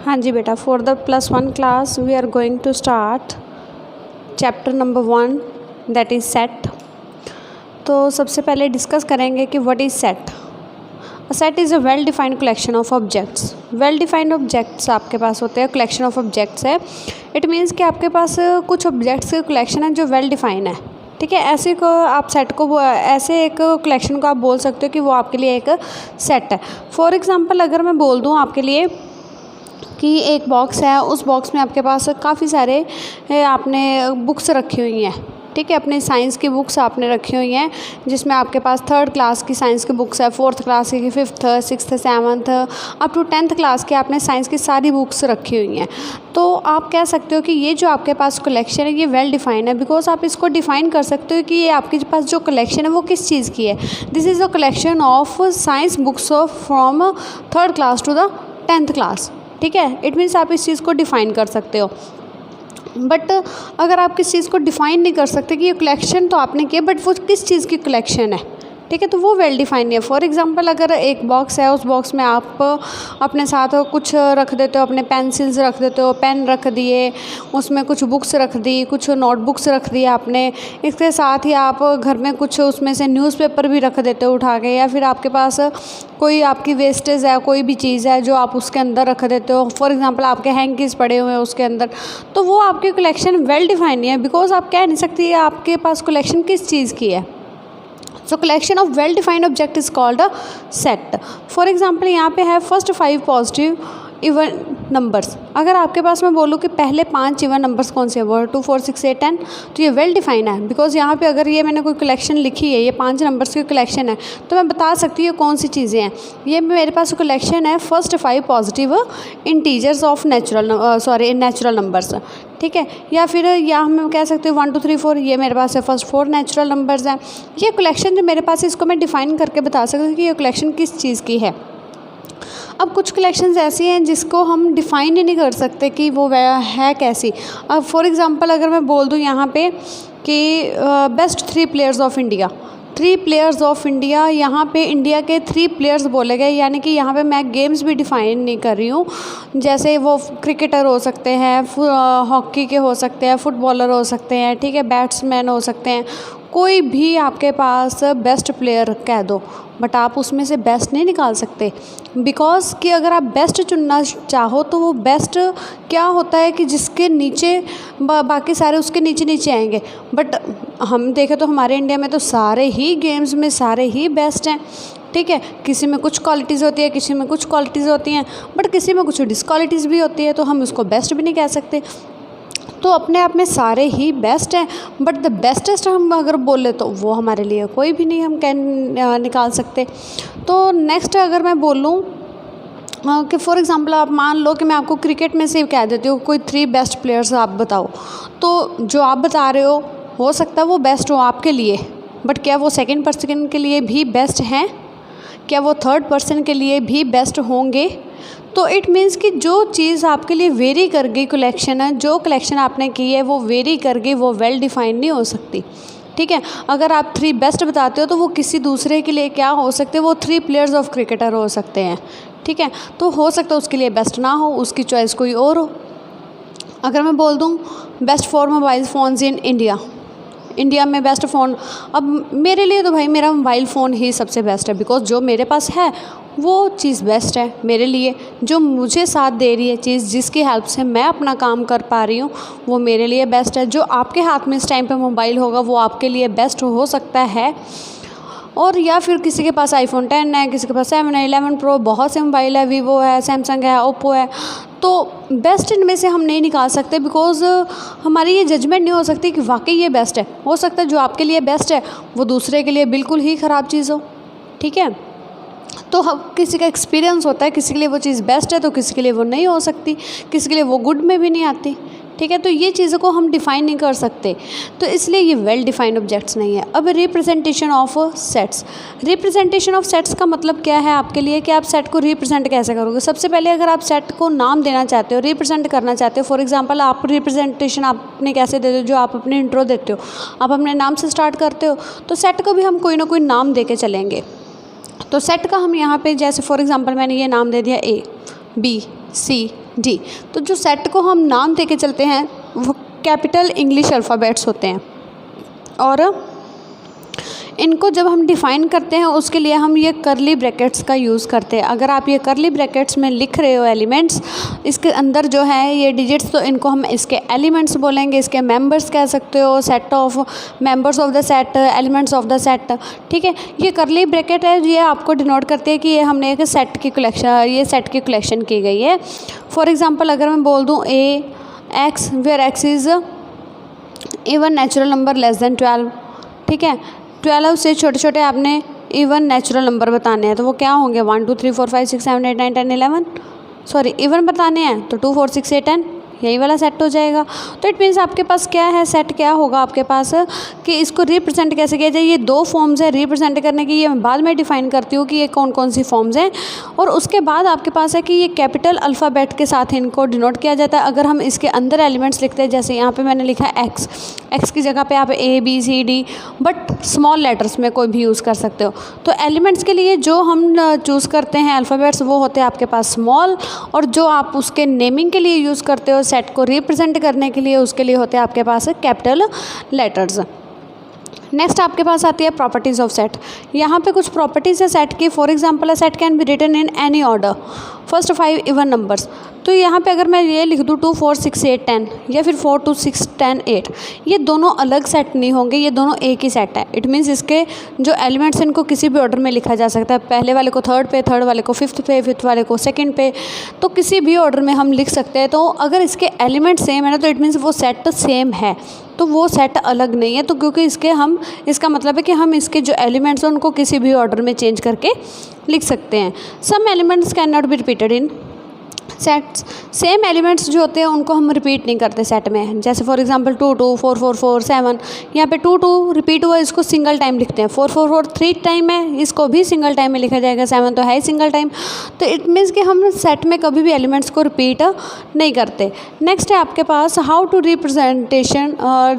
हाँ जी बेटा, for the +1 class we are going to start chapter number 1 that is set. तो सबसे पहले डिस्कस करेंगे कि what is set. A set is a well defined collection of objects. Well defined objects आपके पास होते हैं, कलेक्शन ऑफ ऑब्जेक्ट्स है। इट मीन्स कि आपके पास कुछ ऑब्जेक्ट्स के कलेक्शन है जो वेल डिफाइन है। ठीक है, ऐसे को आप सेट को ऐसे एक कलेक्शन को आप बोल सकते हो कि वो आपके लिए एक सेट है। फॉर एग्ज़ाम्पल अगर मैं बोल दूँ आपके लिए कि एक बॉक्स है, उस बॉक्स में आपके पास काफ़ी सारे आपने बुक्स रखी हुई हैं। ठीक है, अपने साइंस की बुक्स आपने रखी हुई हैं, जिसमें आपके पास 3rd क्लास की साइंस की बुक्स है, 4th क्लास की, 5th, 6th, 7th up to 10th class की आपने साइंस की सारी बुक्स रखी हुई हैं। तो आप कह सकते हो कि ये जो आपके पास कलेक्शन है ये वेल डिफाइंड है, बिकॉज आप इसको डिफ़ाइन कर सकते हो कि ये आपके पास जो कलेक्शन है वो किस चीज़ की है। This is a collection of science books from 3rd class to the 10th class. ठीक है, इट मीन्स आप इस चीज़ को डिफ़ाइन कर सकते हो। बट अगर आप किस चीज़ को डिफ़ाइन नहीं कर सकते कि ये कलेक्शन तो आपने किया, बट वो किस चीज़ की कलेक्शन है, ठीक है, तो वो वेल डिफाइंड है। फॉर एग्जांपल अगर एक बॉक्स है, उस बॉक्स में आप अपने साथ कुछ रख देते हो, अपने पेंसिल्स रख देते हो, पेन रख दिए, उसमें कुछ बुक्स रख दी, कुछ नोटबुक्स रख दिए आपने। इसके साथ ही आप घर में कुछ उसमें से न्यूज़पेपर भी रख देते हो उठा के, या फिर आपके पास कोई आपकी वेस्टेज है, कोई भी चीज़ है जो आप उसके अंदर रख देते हो। फॉर एग्जांपल आपके हैंकीज पड़े हुए हैं उसके अंदर, तो वो आपकी कलेक्शन वेल डिफाइंड नहीं है, बिकॉज आप कह नहीं सकती आपके पास कलेक्शन किस चीज़ की है। सो collection of well defined object is called a set. For example यहाँ पे है फर्स्ट 5 पॉजिटिव इवन नंबर्स। अगर आपके पास मैं बोलूँ कि पहले 5 इवन नंबर्स कौन से हैं, 1 2 4 6 8 10, तो ये वेल डिफाइन है, बिकॉज यहाँ पे अगर ये मैंने कोई कलेक्शन लिखी है, ये 5 नंबर्स की कलेक्शन है, तो मैं बता सकती हूँ कौन सी चीज़ें हैं। ये मेरे पास कलेक्शन है first 5 positive integers of natural numbers. ठीक है, या फिर या हम कह सकते हैं 1 2 3 4, ये मेरे पास है फर्स्ट 4 नेचुरल नंबर्स हैं। ये कलेक्शन जो मेरे पास है, इसको मैं डिफ़ाइन करके बता सकती हूँ कि ये कलेक्शन किस चीज़ की है। अब कुछ कलेक्शंस ऐसी हैं जिसको हम डिफ़ाइन ही नहीं कर सकते कि वो है कैसी। अब फॉर एग्ज़ाम्पल अगर मैं बोल दूँ यहाँ पे कि best 3 players of India, 3 players of India, यहाँ पे इंडिया के 3 प्लेयर्स बोले गए, यानी कि यहाँ पे मैं गेम्स भी डिफ़ाइन नहीं कर रही हूँ। जैसे वो क्रिकेटर हो सकते हैं, हॉकी के हो सकते हैं, फुटबॉलर हो सकते हैं, ठीक है, बैट्समैन हो सकते हैं, कोई भी आपके पास बेस्ट प्लेयर कह दो, बट आप उसमें से बेस्ट नहीं निकाल सकते, बिकॉज कि अगर आप बेस्ट चुनना चाहो तो वो बेस्ट क्या होता है कि जिसके नीचे बाकी सारे उसके नीचे नीचे आएंगे। बट हम देखें तो हमारे इंडिया में तो सारे ही गेम्स में सारे ही बेस्ट हैं। ठीक है, किसी में कुछ क्वालिटीज़ होती है, किसी में कुछ क्वालिटीज़ होती हैं, बट किसी में कुछ डिसक्वालिटीज़ भी होती है, तो हम उसको बेस्ट भी नहीं कह सकते। तो अपने आप में सारे ही बेस्ट हैं, बट द बेस्टेस्ट हम अगर बोले तो वो हमारे लिए कोई भी नहीं हम निकाल सकते। तो नेक्स्ट अगर मैं बोलूँ कि फॉर एग्ज़ाम्पल आप मान लो कि मैं आपको क्रिकेट में से कह देती हूँ कोई 3 बेस्ट प्लेयर्स आप बताओ, तो जो आप बता रहे हो सकता है वो बेस्ट हो आपके लिए, बट क्या वो सेकंड पर्सन के लिए भी बेस्ट हैं? क्या वो 3rd पर्सन के लिए भी बेस्ट होंगे? तो इट मीन्स कि जो चीज़ आपके लिए वेरी कर गई कलेक्शन है, जो कलेक्शन आपने की है वो वेरी कर गई, वो वेल डिफाइंड नहीं हो सकती। ठीक है, अगर आप 3 बेस्ट बताते हो तो वो किसी दूसरे के लिए क्या हो सकते हैं, वो 3 प्लेयर्स ऑफ क्रिकेटर हो सकते हैं। ठीक है, तो हो सकता है उसके लिए बेस्ट ना हो, उसकी चॉइस कोई और हो। अगर मैं बोल दूँ best 4 mobile phones in India में बेस्ट फ़ोन, अब मेरे लिए तो भाई मेरा मोबाइल फ़ोन ही सबसे बेस्ट है, बिकॉज जो मेरे पास है वो चीज़ बेस्ट है मेरे लिए, जो मुझे साथ दे रही है चीज़, जिसकी हेल्प से मैं अपना काम कर पा रही हूँ, वो मेरे लिए बेस्ट है। जो आपके हाथ में इस टाइम पे मोबाइल होगा वो आपके लिए बेस्ट हो सकता है। और या फिर किसी के पास iPhone 10 है, किसी के पास 7 है, 11 Pro, बहुत से मोबाइल है, वीवो है, सैमसंग है, ओप्पो है, तो बेस्ट इनमें से हम नहीं निकाल सकते, बिकॉज़ हमारी ये जजमेंट नहीं हो सकती कि वाकई ये बेस्ट है। हो सकता है जो आपके लिए बेस्ट है वो दूसरे के लिए बिल्कुल ही ख़राब चीज़ हो। ठीक है, तो हम किसी का एक्सपीरियंस होता है, किसी के लिए वो चीज़ बेस्ट है तो किसी के लिए वो नहीं हो सकती, किसी के लिए वो गुड में भी नहीं आती। ठीक है, तो ये चीज़ों को हम डिफ़ाइन नहीं कर सकते, तो इसलिए ये वेल डिफाइंड ऑब्जेक्ट्स नहीं है। अब representation of sets. Representation of sets का मतलब क्या है आपके लिए कि आप सेट को रिप्रेजेंट कैसे करोगे। सबसे पहले अगर आप सेट को नाम देना चाहते हो, रिप्रेजेंट करना चाहते हो, फॉर एग्जांपल आप रिप्रेजेंटेशन आपने कैसे देते हो, जो आप अपने इंट्रो देते हो आप अपने नाम से स्टार्ट करते हो, तो सेट को भी हम कोई ना कोई नाम दे के चलेंगे। तो सेट का हम यहाँ पे जैसे फॉर एग्जांपल मैंने ये नाम दे दिया A, B, सी डी। तो जो सेट को हम नाम दे के चलते हैं वो कैपिटल इंग्लिश अल्फ़ाबेट्स होते हैं, और इनको जब हम डिफ़ाइन करते हैं उसके लिए हम ये करली ब्रैकेट्स का यूज़ करते हैं। अगर आप ये करली ब्रैकेट्स में लिख रहे हो एलिमेंट्स, इसके अंदर जो है ये डिजिट्स, तो इनको हम इसके एलिमेंट्स बोलेंगे, इसके मेंबर्स कह सकते हो, set of members of the set, elements of the set. ठीक है, ये करली ब्रैकेट है, ये आपको डिनोट करती है कि ये हमने एक सेट की कलेक्शन, ये सेट की कलेक्शन की गई है। फॉर एग्ज़ाम्पल अगर मैं बोल दूँ A x where x is even natural number less than 12, ठीक है, 12 से छोटे छोटे आपने इवन नेचुरल नंबर बताने हैं, तो वो क्या होंगे 1 2 3 4 5 6 7 8 9 10 11, सॉरी इवन बताने हैं तो 2 4 6 8 10, यही वाला सेट हो जाएगा। तो इट मीन्स आपके पास क्या है, सेट क्या होगा आपके पास कि इसको रिप्रेजेंट कैसे किया जाए। ये दो फॉर्म्स है रिप्रेजेंट करने की, ये मैं बाद में डिफाइन करती हूँ कि ये कौन कौन सी फॉर्म्स हैं। और उसके बाद आपके पास है कि ये कैपिटल अल्फ़ाबेट के साथ इनको डिनोट किया जाता है। अगर हम इसके अंदर एलिमेंट्स लिखते हैं, जैसे यहाँ पे मैंने लिखा है एक्स, एक्स की जगह पे आप A B C D, but small letters में कोई भी यूज़ कर सकते हो। तो एलिमेंट्स के लिए जो हम चूज़ करते हैं अल्फ़ाबेट्स, वो होते हैं आपके पास स्मॉल, और जो आप उसके नेमिंग के लिए यूज़ करते हो सेट को रिप्रेजेंट करने के लिए, उसके लिए होते हैं आपके पास कैपिटल लेटर्स। नेक्स्ट आपके पास आती है प्रॉपर्टीज़ ऑफ सेट। यहाँ पे कुछ प्रॉपर्टीज़ है सेट की। For example a set can be written in any order, first 5 even numbers. तो यहाँ पे अगर मैं ये लिख दूँ 2 4 6 8 10 या फिर 4 2 6 10 8, ये दोनों अलग सेट नहीं होंगे, ये दोनों एक ही सेट है। इट मीन्स इसके जो एलिमेंट्स हैं इनको किसी भी ऑर्डर में लिखा जा सकता है, पहले वाले को थर्ड पे, थर्ड वाले को फिफ्थ पे, फिफ्थ वाले को सेकंड पे, तो किसी भी ऑर्डर में हम लिख सकते हैं। तो अगर इसके एलिमेंट सेम है ना, तो इट मीन्स वो सेट सेम है, तो वो सेट अलग नहीं है। तो क्योंकि इसका मतलब है कि हम इसके जो एलिमेंट्स हैं उनको किसी भी ऑर्डर में चेंज करके लिख सकते हैं। Some elements can not be repeated in sets. Same elements जो होते हैं उनको हम रिपीट नहीं करते सेट में। जैसे फॉर एग्जांपल 2 2 4 4 4 7, यहाँ पे 2 2 रिपीट हुआ, इसको सिंगल टाइम लिखते हैं। 4 4 4 3 टाइम है, इसको भी सिंगल टाइम में लिखा जाएगा। 7 तो है ही सिंगल टाइम। तो इट मीन्स कि हम सेट में कभी भी एलिमेंट्स को रिपीट नहीं करते। नेक्स्ट है आपके पास हाउ टू रिप्रेजेंटेशन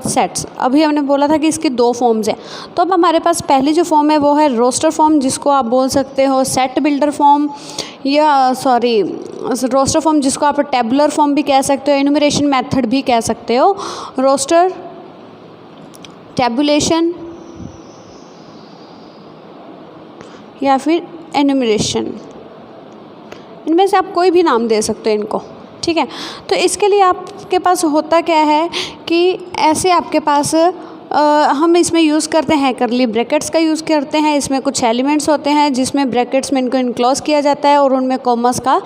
सेट्स। अभी हमने बोला था कि इसकी दो फॉर्म्स हैं। तो अब हमारे पास पहली जो फॉर्म है वो है रोस्टर फॉर्म, जिसको आप बोल सकते हो सेट बिल्डर फॉर्म, या सॉरी रोस्टर फॉर्म जिसको आप टेबुलर फॉर्म भी कह सकते हो, एनुमरेशन मेथड भी कह सकते हो। रोस्टर, टेबुलेशन या फिर एनुमरेशन, इनमें से आप कोई भी नाम दे सकते हो इनको, ठीक है। तो इसके लिए आपके पास होता क्या है कि ऐसे आपके पास हम इसमें यूज़ करते हैं करली ब्रैकेट्स का यूज़ करते हैं। इसमें कुछ एलिमेंट्स होते हैं जिसमें ब्रैकेट्स में इनको इनक्लोज किया जाता है और उनमें कॉमर्स का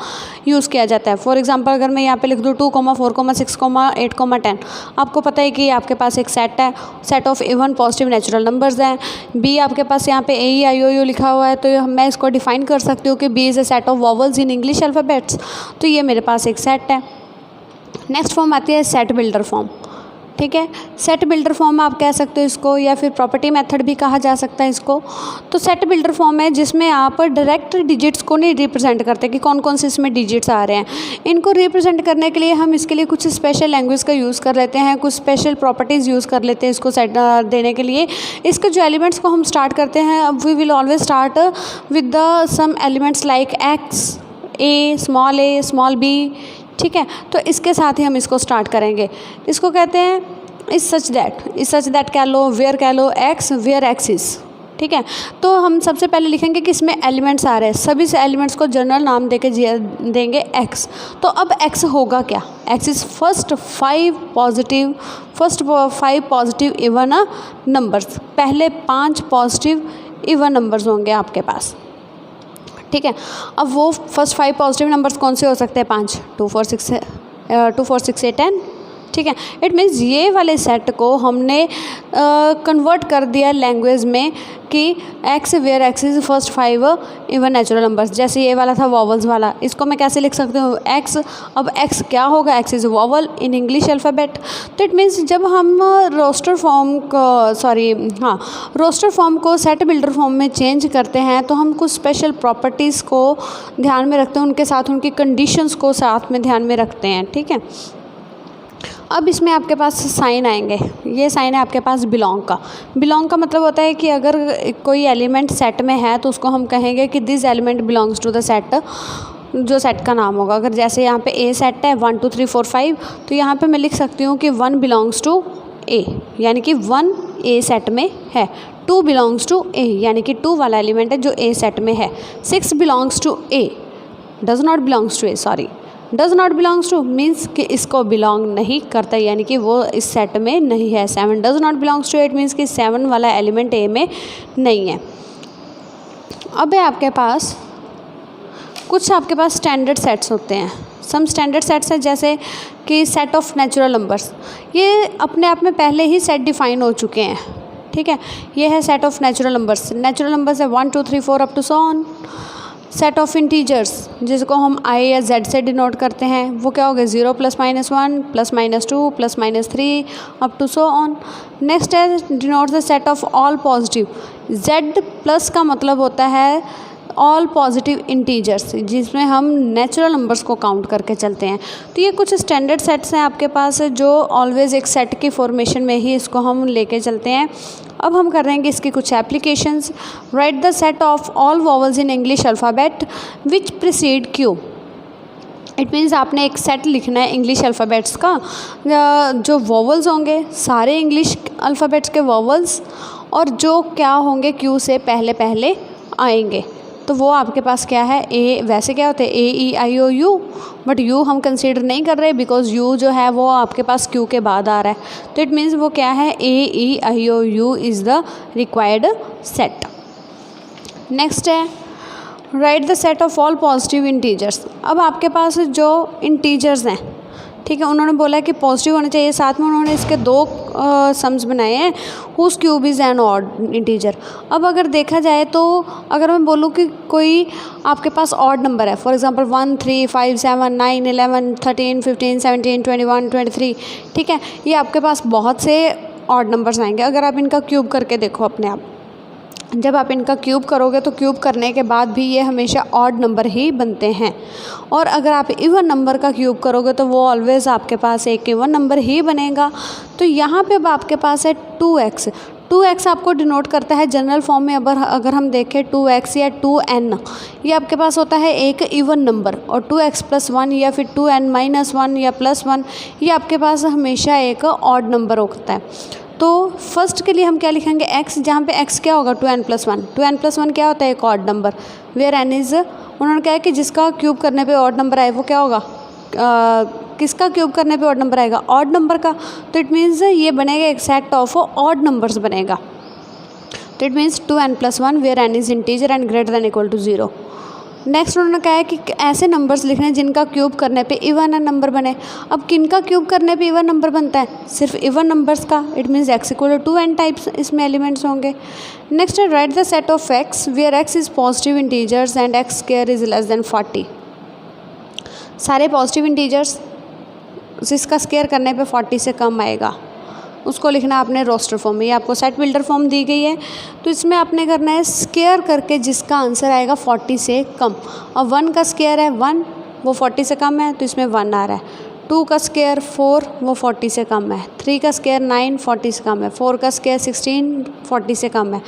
यूज़ किया जाता है। फॉर एग्जांपल अगर मैं यहाँ पे लिख दूँ 2, 4, 6, 8, 10, आपको पता है कि आपके पास एक सेट है, set of even positive natural numbers हैं। बी आपके पास यहाँ पे AEIOU लिखा हुआ है, तो मैं इसको डिफाइन कर सकती हूँ कि B is a set of vowels in English alphabets. तो ये मेरे पास एक सेट है। नेक्स्ट फॉर्म आती है सेट बिल्डर फॉर्म, ठीक है। सेट बिल्डर फॉर्म आप कह सकते हो इसको, या फिर प्रॉपर्टी मेथड भी कहा जा सकता है इसको। तो सेट बिल्डर फॉर्म है जिसमें आप डायरेक्ट डिजिट्स को नहीं रिप्रेजेंट करते कि कौन कौन से इसमें डिजिट्स आ रहे हैं। इनको रिप्रेजेंट करने के लिए हम इसके लिए कुछ स्पेशल लैंग्वेज का यूज़ कर लेते हैं, कुछ स्पेशल प्रॉपर्टीज़ यूज़ कर लेते हैं इसको सेट देने के लिए। इसके जो एलिमेंट्स को हम स्टार्ट करते हैं, अब we will always start with the some elements like x, A small B, ठीक है। तो इसके साथ ही हम इसको स्टार्ट करेंगे। इसको कहते हैं इस सच दैट कह लो, वेयर कह लो, एक्स वेयर एक्सिस, ठीक है। तो हम सबसे पहले लिखेंगे कि इसमें एलिमेंट्स आ रहे हैं, सभी से एलिमेंट्स को जनरल नाम देंगे एक्स। तो अब एक्स होगा क्या, x is first 5 positive even numbers, पहले 5 पॉजिटिव इवन नंबर्स होंगे आपके पास, ठीक है। अब वो फर्स्ट 5 पॉजिटिव नंबर्स कौन से हो सकते हैं, 5, 2 4 6 8 10, ठीक है। इट मीन्स ये वाले सेट को हमने कन्वर्ट कर दिया लैंग्वेज में कि x where x is first 5 even natural numbers. जैसे ये वाला था वॉवल्स वाला, इसको मैं कैसे लिख सकती हूँ, एक्स। अब एक्स क्या होगा, x is vowel in English alphabet. तो इट मीन्स जब हम रोस्टर फॉर्म को सेट बिल्डर फॉर्म में चेंज करते हैं तो हम कुछ स्पेशल प्रॉपर्टीज़ को ध्यान में रखते हैं, उनके साथ उनकी कंडीशंस को साथ में ध्यान में रखते हैं, ठीक है। अब इसमें आपके पास साइन आएंगे। ये साइन है आपके पास बिलोंग का मतलब होता है कि अगर कोई एलिमेंट सेट में है तो उसको हम कहेंगे कि this element belongs to the set. जो सेट का नाम होगा। अगर जैसे यहाँ पे ए सेट है 1 2 3 4 5, तो यहाँ पे मैं लिख सकती हूँ कि 1 बिलोंग्स टू ए, यानी कि 1 ए सेट में है। 2 बिलोंग्स टू ए, यानी कि 2 वाला एलिमेंट है जो ए सेट में है। 6 belongs to A, does not belongs to A, sorry, does not belongs to means कि इसको बिलोंग नहीं करता, यानी कि वो इस सेट में नहीं है। 7 does not belongs to 8 means कि 7 वाला एलिमेंट ए में नहीं है। अब है आपके पास कुछ आपके पास स्टैंडर्ड सेट्स होते हैं। सम स्टैंडर्ड सेट्स हैं जैसे कि सेट ऑफ नेचुरल नंबर्स, ये अपने आप में पहले ही सेट डिफाइन हो चुके हैं, ठीक है। ये है set of natural numbers. Natural numbers है 1 2 3 4 up to so on. Set of integers जिसको हम आई या जेड से डिनोट करते हैं, वो क्या हो गया 0 +- 1 +- 2 +- 3 up to so on. Next है denote the set of all positive. Z plus का मतलब होता है ऑल पॉजिटिव इंटीजर्स, जिसमें हम नेचुरल नंबर्स को काउंट करके चलते हैं। तो ये कुछ स्टैंडर्ड सेट्स हैं आपके पास जो ऑलवेज़ एक सेट की फॉर्मेशन में ही इसको हम लेके चलते हैं। अब हम करेंगे इसकी कुछ applications. Right the set of all vowels in English alphabet which preceded Q. It means आपने एक सेट लिखना है इंग्लिश अल्फ़ाबेट्स का, जो वॉवल्स होंगे सारे इंग्लिश अल्फ़ाबेट्स के वॉवल्स, और जो क्या होंगे क्यू से पहले पहले आएंगे। तो वो आपके पास क्या है, ए, वैसे क्या होते हैं ए E I O you, but you हम कंसीडर नहीं कर रहे बिकॉज यू जो है वो आपके पास क्यू के बाद आ रहा है। तो इट मीन्स वो क्या है, A E I O U is the required set. Next है right the set of all positive integers. अब आपके पास जो इंटीजर्स हैं, ठीक है, उन्होंने बोला है कि पॉजिटिव होने चाहिए, साथ में उन्होंने इसके 2 सम्स बनाए हैं, whose cube is an odd integer. अब अगर देखा जाए तो अगर मैं बोलूँ कि कोई आपके पास ऑड नंबर है, फॉर एग्जांपल 1 3 5 7 9 11 13 15 17 21 23, ठीक है, ये आपके पास बहुत से ऑड नंबर्स आएंगे। अगर आप इनका क्यूब करके देखो अपने आप, जब आप इनका क्यूब करोगे तो क्यूब करने के बाद भी ये हमेशा ऑड नंबर ही बनते हैं। और अगर आप इवन नंबर का क्यूब करोगे तो वो ऑलवेज़ आपके पास एक इवन नंबर ही बनेगा। तो यहाँ पे अब आपके पास है 2x। 2x आपको डिनोट करता है जनरल फॉर्म में, अगर हम देखें 2x या 2n, ये आपके पास होता है एक इवन नंबर, और 2x + 1 या फिर 2n - 1 या +1 ये आपके पास हमेशा एक ऑड नंबर होता है। तो फर्स्ट के लिए हम क्या लिखेंगे x, जहाँ पे x क्या होगा 2n + 1। 2n + 1 क्या होता है, एक odd number, where n is, उन्होंने कहा है कि जिसका क्यूब करने पे ऑड नंबर आए वो क्या होगा, किसका क्यूब करने पे ऑड नंबर आएगा, ऑड नंबर का। तो इट मीन्स ये बनेगा एक सेट ऑफ ऑड नंबर्स बनेगा। तो it means 2n + 1 where n is integer and greater than equal to 0। Next उन्होंने कहा है कि ऐसे नंबर्स लिखने हैं जिनका क्यूब करने पे इवन नंबर बने। अब किनका क्यूब करने पे इवन नंबर बनता है, सिर्फ इवन नंबर्स का। It means x = 2n types इसमें एलिमेंट्स होंगे। नेक्स्ट है right the set of x where x is positive integers and x² is less than 40। सारे पॉजिटिव इंटीजर्स जिसका स्क्वायर करने पे 40 से कम आएगा उसको लिखना आपने रोस्टर फॉर्म में। ये आपको सेट बिल्डर फॉर्म दी गई है, तो इसमें आपने करना है स्क्वायर करके जिसका आंसर आएगा 40 से कम। अब 1 का स्क्वायर है 1, वो 40 से कम है तो इसमें 1 आ रहा है। 2 का स्क्वायर 4, वो 40 से कम है। 3 का स्क्वायर 9, 40 से कम है। 4 का स्क्वायर 16, 40 से कम है।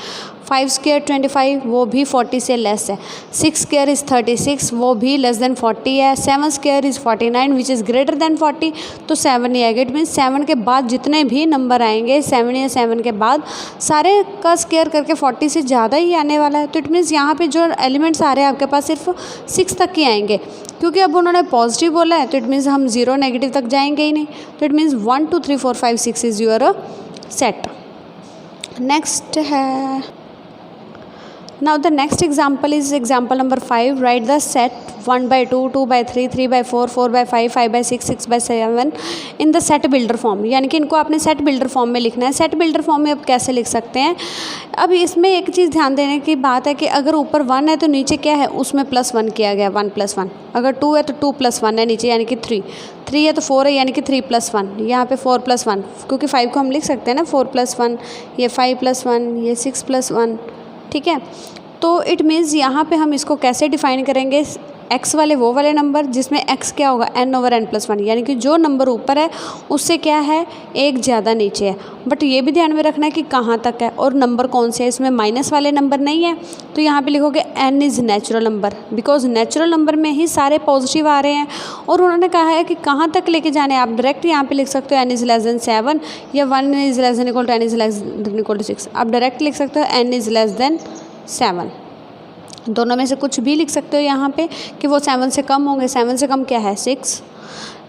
5 स्क्वायर 25, वो भी 40 से लेस है। 6 स्क्वायर इज़ 36, वो भी लेस देन 40 है। 7 square is 49 which is greater than 40, तो 7 ही आएगा। इट मीन्स 7 के बाद जितने भी नंबर आएंगे 7 या 7 के बाद सारे का स्क्वायर करके 40 से ज़्यादा ही आने वाला है। तो इट मीन्स यहाँ पे जो एलिमेंट्स आ रहे हैं आपके पास सिर्फ 6 तक ही आएंगे, क्योंकि अब उन्होंने पॉजिटिव बोला है तो इट मीन्स हम 0 नेगेटिव तक जाएंगे ही नहीं। तो it means 1 2 3 4 5 6 is your set. Next है now the next example is example number 5. Write the set 1/2, 2/3, 3/4, 4/5, 5/6, 6/7 in the set builder form। यानी कि इनको आपने सेट बिल्डर फॉर्म में लिखना है। सेट बिल्डर फॉर्म में अब कैसे लिख सकते हैं, अब इसमें एक चीज़ ध्यान देने की बात है कि अगर ऊपर 1 है तो नीचे क्या है, उसमें +1 किया गया, 1 + 1। अगर 2 है तो 2 + 1 है नीचे, यानी कि 3। 3 है तो 4 है, यानी कि 3 + 1। यहाँ पे 4 + 1, क्योंकि 5 को हम लिख सकते हैं ना 4 + 1, ये 5 + 1, ये 6 + 1, ठीक है। तो इट मीन्स यहाँ पे हम इसको कैसे डिफ़ाइन करेंगे, एक्स वाले वो वाले नंबर जिसमें एक्स क्या होगा n/n+1, यानी कि जो नंबर ऊपर है उससे क्या है एक ज़्यादा नीचे है। बट ये भी ध्यान में रखना है कि कहाँ तक है और नंबर कौन से है, इसमें माइनस वाले नंबर नहीं है। तो यहाँ पे लिखोगे n is natural number, because natural number में ही सारे पॉजिटिव आ रहे हैं और उन्होंने कहा है कि कहाँ तक लेके जाने। आप डायरेक्ट यहाँ पे लिख सकते हो n इज़ लेस देन 7 या 1 is less than equal to n is less than equal to 6। आप डायरेक्ट लिख सकते हो n इज़ लेस देन 7, दोनों में से कुछ भी लिख सकते हो यहाँ पे कि वो 7 से कम होंगे। 7 से कम क्या है 6।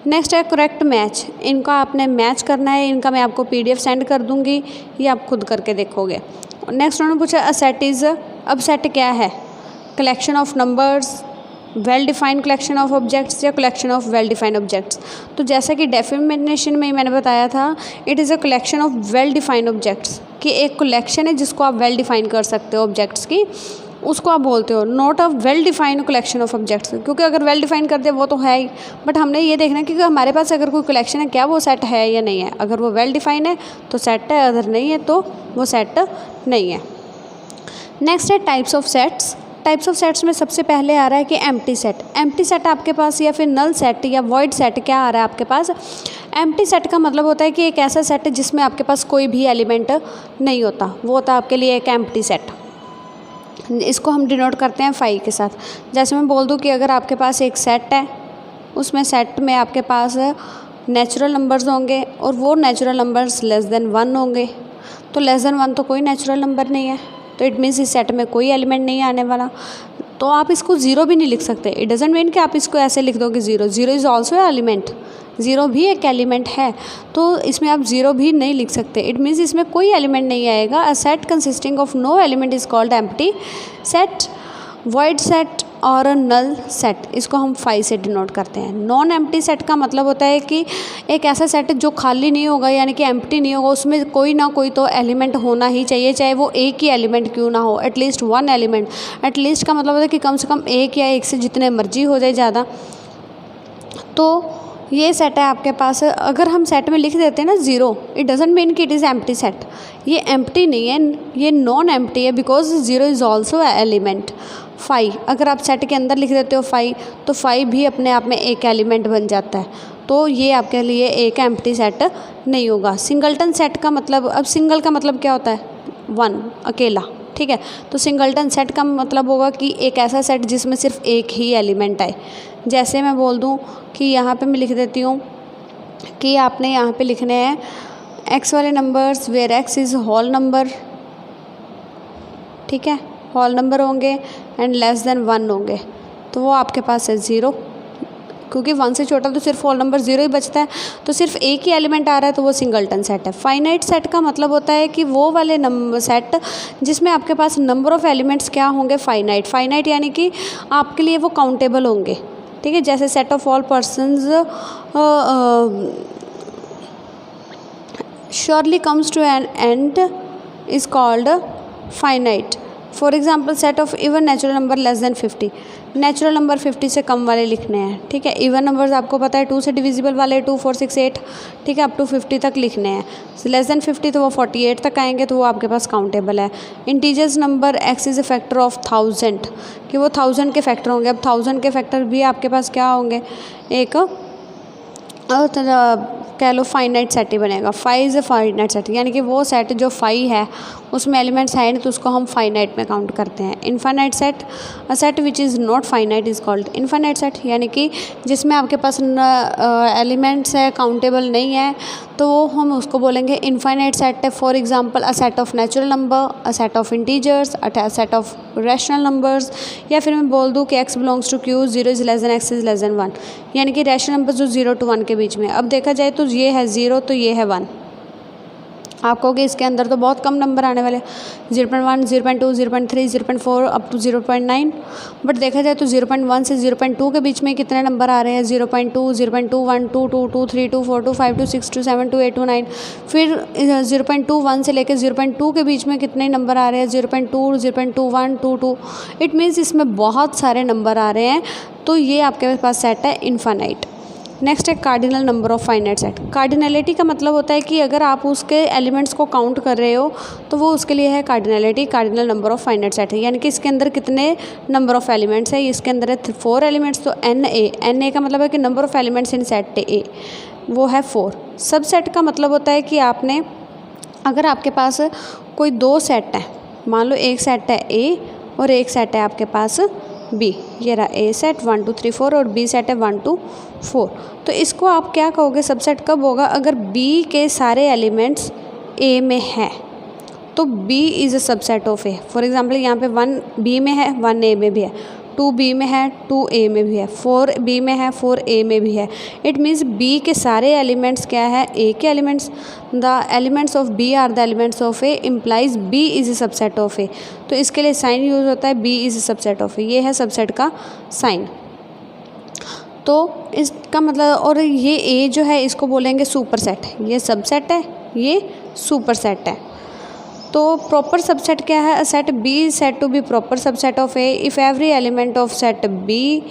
नेक्स्ट है करेक्ट मैच, इनका आपने मैच करना है। इनका मैं आपको PDF सेंड कर दूँगी, ये आप खुद करके देखोगे। नेक्स्ट उन्होंने पूछा अ सेट इज़, अब सेट क्या है, collection of numbers, well defined collection of objects या collection of well defined objects. तो जैसा कि डेफिनेशन में मैंने बताया था, it is a collection of well defined objects, कि एक कलेक्शन है जिसको आप वेल डिफाइन कर सकते हो ऑब्जेक्ट्स की, उसको आप बोलते हो। Not a well defined collection of objects, क्योंकि अगर वेल डिफाइन कर दे वो तो है ही, बट हमने ये देखना है कि हमारे पास अगर कोई कलेक्शन है क्या वो सेट है या नहीं है। अगर वो वेल डिफाइन है तो सेट है, अगर नहीं है तो वो सेट नहीं है। नेक्स्ट है types of sets. Types of sets में सबसे पहले आ रहा है कि एम्प्टी सेट। एम्प्टी सेट आपके पास या फिर नल सेट या वॉइड सेट क्या आ रहा है आपके पास। एम्प्टी सेट का मतलब होता है कि एक ऐसा सेट जिसमें आपके पास कोई भी एलिमेंट नहीं होता, वो होता है आपके लिए एक एम्प्टी सेट। इसको हम डिनोट करते हैं 5 के साथ। जैसे मैं बोल दूं कि अगर आपके पास एक सेट है, उसमें सेट में आपके पास नेचुरल नंबर्स होंगे और वो नेचुरल नंबर्स लेस देन 1 होंगे, तो लेस देन 1 तो कोई नेचुरल नंबर नहीं है, तो इट मीन्स इस सेट में कोई एलिमेंट नहीं आने वाला। तो आप इसको ज़ीरो भी नहीं लिख सकते। इट डजेंट मीन कि आप इसको ऐसे लिख दो कि zero, zero is also element, zero भी एक एलिमेंट है, तो इसमें आप ज़ीरो भी नहीं लिख सकते। इट मीन्स इसमें कोई एलिमेंट नहीं आएगा। A set consisting of no element is called empty set, void set और नल सेट, इसको हम 5 से डिनोट करते हैं। नॉन एम्प्टी सेट का मतलब होता है कि एक ऐसा सेट जो खाली नहीं होगा, यानी कि एम्प्टी नहीं होगा, उसमें कोई ना कोई तो एलिमेंट होना ही चाहिए, चाहे वो एक ही एलिमेंट क्यों ना हो, एटलीस्ट 1 एलिमेंट। एटलीस्ट का मतलब होता है कि कम से कम एक या एक से जितने मर्जी हो जाए ज़्यादा। तो ये सेट है आपके पास। अगर हम सेट में लिख देते हैं ना ज़ीरो, इट डजेंट मीन कि इट इज़ एम्प्टी सेट। ये एम्प्टी नहीं है, ये नॉन एम्प्टी है, because zero is also element. 5 अगर आप सेट के अंदर लिख देते हो 5, तो 5 भी अपने आप में एक एलिमेंट बन जाता है, तो ये आपके लिए एक एम्प्टी सेट नहीं होगा। सिंगलटन सेट का मतलब, अब सिंगल का मतलब क्या होता है 1 अकेला, ठीक है। तो सिंगलटन सेट का मतलब होगा कि एक ऐसा सेट जिसमें सिर्फ एक ही एलिमेंट आए। जैसे मैं बोल दूं कि यहाँ पे मैं लिख देती हूँ कि आपने यहाँ पे लिखने हैं एक्स वाले numbers where x is whole number, ठीक है, होल नंबर होंगे एंड लेस देन 1 होंगे, तो वो आपके पास है 0, क्योंकि 1 से छोटा तो सिर्फ होल नंबर 0 ही बचता है, तो सिर्फ एक ही एलिमेंट आ रहा है, तो वो सिंगलटन सेट है। फाइनाइट सेट का मतलब होता है कि वो वाले नंबर सेट जिसमें आपके पास नंबर ऑफ़ एलिमेंट्स क्या होंगे फाइनाइट। फाइनाइट यानी कि आपके लिए वो काउंटेबल होंगे, ठीक है। जैसे set of all persons surely comes to an end is called finite. For example set of even natural number less than 50, natural number 50 से कम वाले लिखने हैं, ठीक है। इवन नंबर्स आपको पता है 2 से डिविजिबल वाले 2, 4, 6, 8, ठीक है, अप टू 50 तक लिखने हैं। लेस देन 50 तो वो 48 तक आएंगे, तो वो आपके पास काउंटेबल है। Integers number x is a factor of 1000, कि वो 1000 के फैक्टर होंगे। अब 1000 के फैक्टर भी आपके पास क्या होंगे, एक कह लो फाइनाइट सेट ही बनेगा। 5 इज़ ए फाइनाइट सेट, यानी कि वो सेट जो 5 है उसमें एलिमेंट्स है नहीं, तो उसको हम फाइनाइट में काउंट करते हैं। Infinite set, a set which is not finite is called infinite set, यानी कि जिसमें आपके पास एलिमेंट्स है काउंटेबल नहीं है, तो वो हम उसको बोलेंगे इनफाइनाइट सेट है। For example a set of natural number, a set of integers, a set of rational numbers, या फिर मैं बोल दूँ कि x belongs to q, 0 is less than x is less than 1, यानी कि रैशनल नंबर जो 0 to 1 के बीच में। अब देखा जाए तो ये है 0, तो ये है 1। आप कहोगे इसके अंदर तो बहुत कम नंबर आने वाले, 0.1, 0.2, 0.3, 0.4 अप टू 0.9, बट देखा जाए तो 0.1 से 0.2 के बीच में कितने नंबर आ रहे हैं, 0.2, 0.2, 1, 2, 2, 2, 3, 2, 4, 2, 5, 2, 6, 2, 7, 2, 8, 2, 9, फिर 0.2, 1 से लेकर 0.2 के बीच में कितने नंबर आ रहे हैं, 0.2, 0.2, 1, 2, 2। इट मीन्स इसमें बहुत सारे नंबर आ रहे हैं, तो ये आपके पास सेट है इनफाइनाइट। नेक्स्ट है cardinal number of finite set. Cardinality का मतलब होता है कि अगर आप उसके एलिमेंट्स को काउंट कर रहे हो तो वो उसके लिए है cardinality, cardinal number of finite set है, यानी कि इसके अंदर कितने नंबर ऑफ एलिमेंट्स है। इसके अंदर है 4 एलिमेंट्स, तो एन ए का मतलब है कि number of elements in set ए वो है 4। सब सेट का मतलब होता है कि आपने अगर आपके पास कोई 2 सेट है, मान लो एक सेट है ए और एक सेट है आपके पास बी, ये रहा ए सेट 1 2 3 4 और बी सेट है 1 2 4, तो इसको आप क्या कहोगे, सबसेट कब होगा, अगर बी के सारे एलिमेंट्स ए में है तो B is a subset of A. For example यहाँ पे 1 बी में है, 1 ए में भी है, 2 बी में है, 2 ए में भी है, 4 बी में है, 4 ए में भी है। इट मीन्स बी के सारे एलिमेंट्स क्या है, ए के elements. The elements of B are the elements of A implies B is a subset of A. तो इसके लिए साइन यूज़ होता है B is a subset of A, ये है सबसेट का साइन। तो इसका मतलब, और ये ए जो है इसको बोलेंगे सुपर सेट, ये सबसेट है, ये सुपर सेट है। तो प्रॉपर सबसेट क्या है, a set B is said to be proper subset of A if every element of set B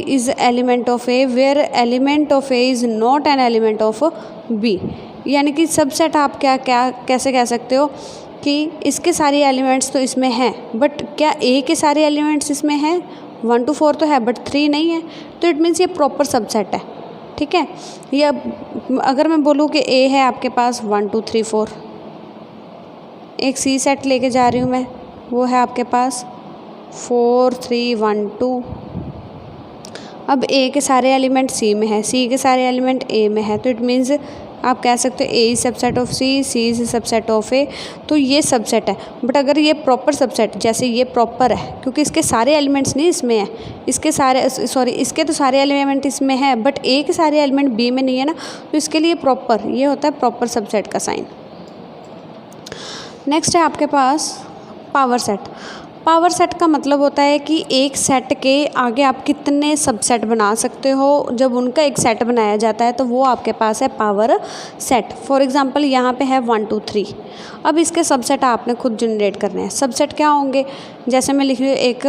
is element of A where element of A is not an element of B. यानी कि subset आप क्या क्या कैसे कह सकते हो कि इसके सारे एलिमेंट्स तो इसमें हैं, बट क्या ए के सारे एलिमेंट्स इसमें हैं, 1 to 4 तो है बट 3 नहीं है, तो इट मीन्स ये प्रॉपर सबसेट है। ठीक है, या अगर मैं बोलूँ कि ए है आपके पास 1 2 3 4, एक सी सेट लेके जा रही हूँ मैं, वो है आपके पास 4 3 1 2। अब ए के सारे एलिमेंट सी में है, सी के सारे एलिमेंट ए में है, तो इट मीन्स आप कह सकते हो A is subset of C, C is subset of A, तो ये सबसेट है। बट अगर ये प्रॉपर सबसेट, जैसे ये प्रॉपर है क्योंकि इसके सारे एलिमेंट्स नहीं इसमें है, इसके तो सारे एलिमेंट इसमें है बट ए के सारे एलिमेंट बी में नहीं है ना, तो इसके लिए प्रॉपर, ये होता है प्रॉपर सबसेट का साइन। नेक्स्ट है आपके पास पावर सेट। पावर सेट का मतलब होता है कि एक सेट के आगे आप कितने सबसेट बना सकते हो, जब उनका एक सेट बनाया जाता है तो वो आपके पास है पावर सेट। फॉर एग्जांपल यहाँ पे है 1 2 3, अब इसके सबसेट आपने खुद जनरेट करने हैं। सबसेट क्या होंगे, जैसे मैं लिख रही हूँ एक,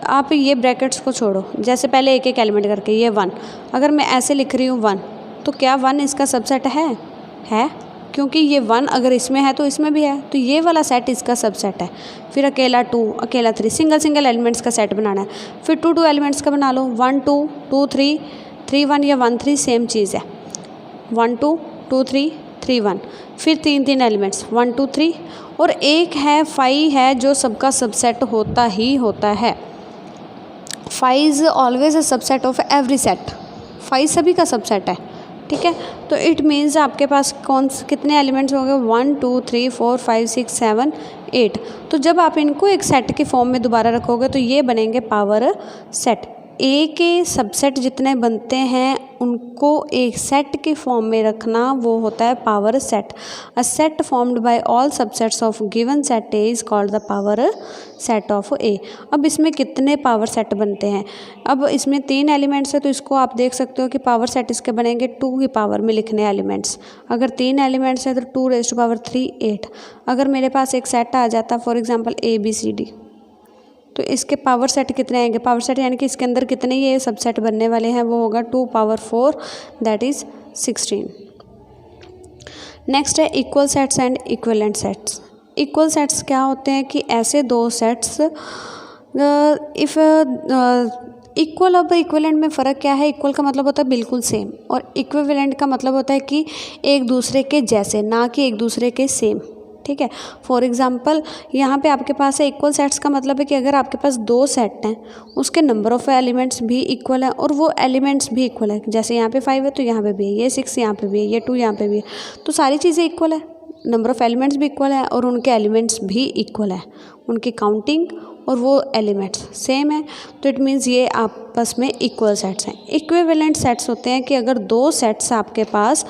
आप ये ब्रैकेट्स को छोड़ो, जैसे पहले एक एक एलिमेंट करके ये 1, अगर मैं ऐसे लिख रही हूँ 1, तो क्या 1 इसका सबसेट है क्योंकि ये 1 अगर इसमें है तो इसमें भी है, तो ये वाला सेट इसका सबसेट है। फिर अकेला 2, अकेला 3, सिंगल एलिमेंट्स का सेट बनाना है। फिर 2 एलिमेंट्स का बना लो, 1 2 2 3 3 1 या 1 3 सेम चीज़ है, 1 2 2 3 3 1। फिर 3 एलिमेंट्स 1 2 3, और एक है 5 है जो सबका सबसेट होता ही होता है। 5 is always a subset of every set, 5 सभी का सबसेट है। ठीक है, तो इट मीन्स आपके पास कितने एलिमेंट्स होंगे, 1 2 3 4 5 6 7 8। तो जब आप इनको एक सेट के फॉर्म में दोबारा रखोगे तो ये बनेंगे पावर सेट। ए के सबसेट जितने बनते हैं उनको एक सेट के फॉर्म में रखना वो होता है power set. A set formed by all subsets of given set A is called the power set of A. अब इसमें कितने पावर सेट बनते हैं, अब इसमें 3 एलिमेंट्स है तो इसको आप देख सकते हो कि पावर सेट इसके बनेंगे 2 की पावर में लिखने एलिमेंट्स। अगर 3 एलिमेंट्स है तो 2 raised to power 3 8। अगर मेरे पास एक सेट आ जाता फॉर एग्जांपल ABCD, तो इसके पावर सेट कितने आएंगे, पावर सेट यानी कि इसके अंदर कितने ये सबसेट बनने वाले हैं, वो होगा 2 power 4 दैट इज़ 16। नेक्स्ट है equal sets and equivalent sets. Equal sets क्या होते हैं कि ऐसे 2 सेट्स, इफ़ इक्वल और इक्विवेलेंट में फ़र्क क्या है, इक्वल का मतलब होता है बिल्कुल सेम और इक्विवेलेंट का मतलब होता है कि एक दूसरे के जैसे, ना कि एक दूसरे के सेम। ठीक है, फॉर एग्जांपल यहाँ पे आपके पास है इक्वल सेट्स का मतलब है कि अगर आपके पास 2 सेट हैं उसके नंबर ऑफ़ एलिमेंट्स भी इक्वल है और वो एलिमेंट्स भी इक्वल है। जैसे यहाँ पे 5 है तो यहाँ पे भी है, ये 6 यहाँ पे भी है, ये 2 यहाँ पे भी है, तो सारी चीज़ें इक्वल है, नंबर ऑफ़ एलिमेंट्स भी इक्वल है और उनके एलिमेंट्स भी इक्वल है, उनकी काउंटिंग और वो एलिमेंट्स सेम है, तो इट मीन्स ये आपस में इक्वल सेट्स हैं। इक्विवेलेंट सेट्स होते हैं कि अगर 2 सेट्स आपके पास,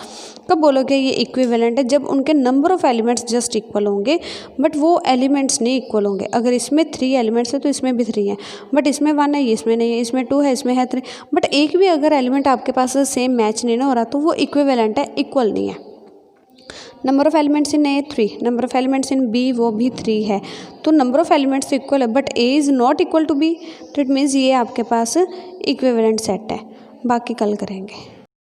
कब बोलोगे ये इक्विवेलेंट है, जब उनके number of elements just equal होंगे बट वो एलिमेंट्स नहीं इक्वल होंगे। अगर इसमें 3 एलिमेंट्स है तो इसमें भी 3 है, बट इसमें 1 है, इसमें नहीं है, इसमें 2 है, इसमें है 3, बट एक भी अगर एलिमेंट आपके पास सेम मैच नहीं ना हो रहा तो वो इक्विवेलेंट है, इक्वल नहीं है। Number of elements in A 3, number of elements in B वो भी 3 है, तो नंबर ऑफ़ एलिमेंट्स इक्वल है but A is not equal to B, तो इट मीन्स ये आपके पास इक्विवेलेंट सेट है। बाकी कल करेंगे।